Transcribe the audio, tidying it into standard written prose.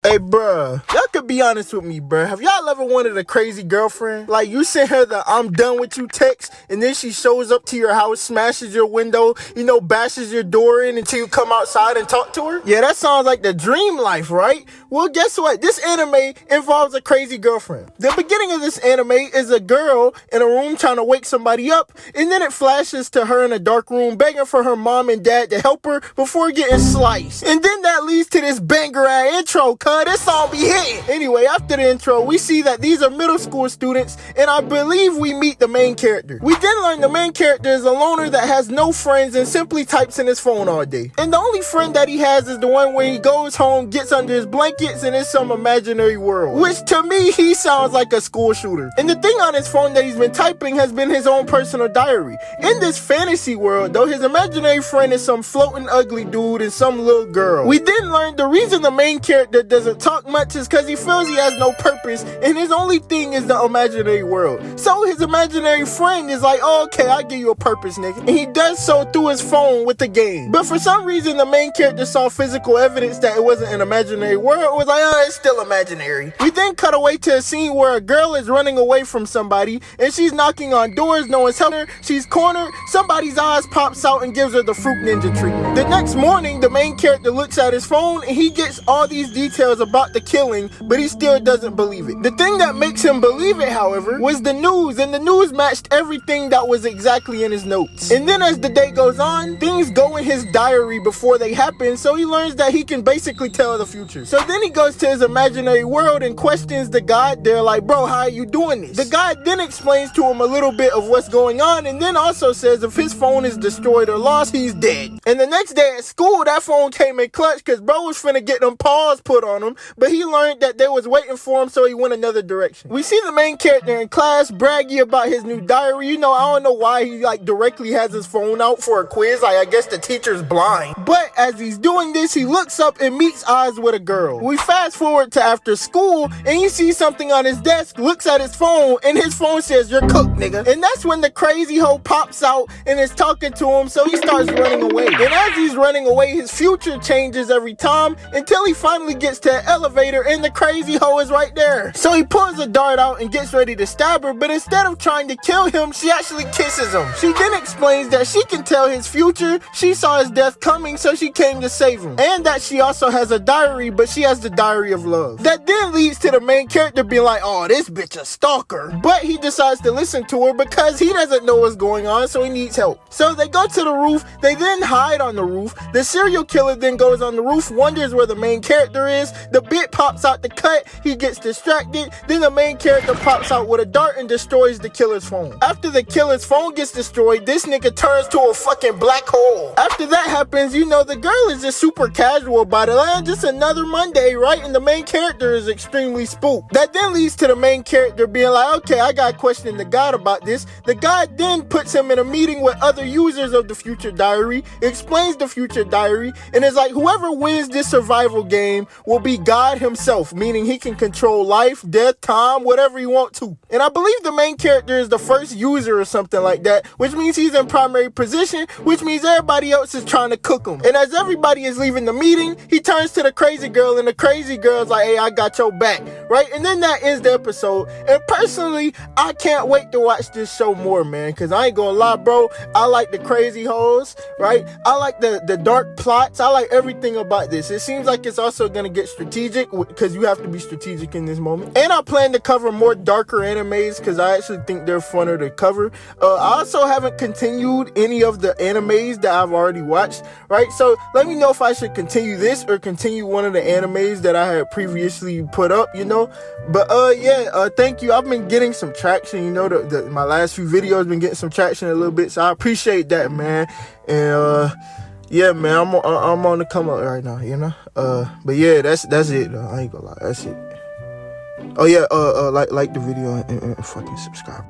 Hey, bruh, y'all could be honest with me, bruh. Have y'all ever wanted a crazy girlfriend? Like, you send her the "I'm done with you" text, and then she shows up to your house, smashes your window, bashes your door in until you come outside and talk to her? Yeah, that sounds like the dream life, right? Well, guess what? This anime involves a crazy girlfriend. The beginning of this anime is a girl in a room trying to wake somebody up, and then it flashes to her in a dark room begging for her mom and dad to help her before getting sliced. And then that leads to this banger-ass intro, cuz this song be hitting. Anyway, after the intro, we see that these are middle school students, and I believe we meet the main character. We then learn the main character is a loner that has no friends and simply types in his phone all day. And the only friend that he has is the one where he goes home, gets under his blankets, and is some imaginary world. Which to me, he sounds like a school shooter. And the thing on his phone that he's been typing has been his own personal diary. In this fantasy world, though, his imaginary friend is some floating ugly dude and some little girl. We then learn the reason the main character doesn't talk much is because he feels he has no purpose and his only thing is the imaginary world. So his imaginary friend is like, oh, okay, I'll give you a purpose, nigga. And he does so through his phone with the game. But for some reason, the main character saw physical evidence that it wasn't an imaginary world. It was like, oh, it's still imaginary. We then cut away to a scene where a girl is running away from somebody and she's knocking on doors, no one's helping her. She's cornered, somebody's eyes pops out and gives her the fruit ninja treatment. The next morning, the main character looks at his phone and he gets all these details about the killing, but he still doesn't believe it. The thing that makes him believe it, however, was the news, and the news matched everything that was exactly in his notes. And then as the day goes on, things go in his diary before they happen, so he learns that he can basically tell the future. So then he goes to his imaginary world and questions the god there, like, bro, how are you doing this? The god then explains to him a little bit of what's going on, and then also says if his phone is destroyed or lost, he's dead. And the next day at school, that phone came in clutch because bro was finna get them paws put on him, but he learned that they was waiting for him, so he went another direction. We see the main character in class braggy about his new diary. I don't know why he directly has his phone out for a quiz. I guess the teacher's blind. But as he's doing this, he looks up and meets eyes with a girl. We fast forward to after school, and he sees something on his desk, looks at his phone, and his phone says, "You're cooked, nigga." And that's when the crazy hoe pops out and is talking to him, so he starts running away. And as he's running away, his future changes every time until he finally gets to an elevator and the crazy hoe is right there. So he pulls a dart out and gets ready to stab her, but instead of trying to kill him, she actually kisses him. She then explains that she can tell his future, she saw his death coming, so she came to save him. And that she also has a diary, but she has the diary of love. That then leads to the main character being like, oh, this bitch a stalker. But he decides to listen to her because he doesn't know what's going on, so he needs help. So they go to the roof, they then hide on the roof. The serial killer then goes on the roof, wonders where the main character is. The bit pops out the cut, he gets distracted, then the main character pops out with a dart and destroys the killer's phone. After the killer's phone gets destroyed, this nigga turns to a fucking black hole. After that happens, the girl is just super casual about it, just another Monday, right? And the main character is extremely spooked. That then leads to the main character being like, okay, I gotta question the god about this. The god then puts him in a meeting with other users of the future diary, explains the future diary, and is like, whoever wins this survival game will be God himself, meaning he can control life, death, time, whatever he wants to. And I believe the main character is the first user or something like that, which means he's in primary position, which means everybody else is trying to cook him. And as everybody is leaving the meeting, he turns to the crazy girl, and the crazy girl's like, hey, I got your back, right? And then that ends the episode. And personally, I can't wait to watch this show more, man, because I ain't gonna lie, bro, I like the crazy hoes, right? I like the dark plots. I like everything about this. It seems like it's also gonna get strategic, because you have to be strategic in this moment. And I plan to cover more darker animes because I actually think they're funner to cover. I also haven't continued any of the animes that I've already watched, right? So let me know if I should continue this or continue one of the animes that I had previously put up, But thank you. I've been getting some traction, my last few videos been getting some traction a little bit, so I appreciate that, man. And yeah, man, I'm on the come up right now, But yeah, that's it, though. I ain't gonna lie, that's it. Oh yeah, like the video and fucking subscribe.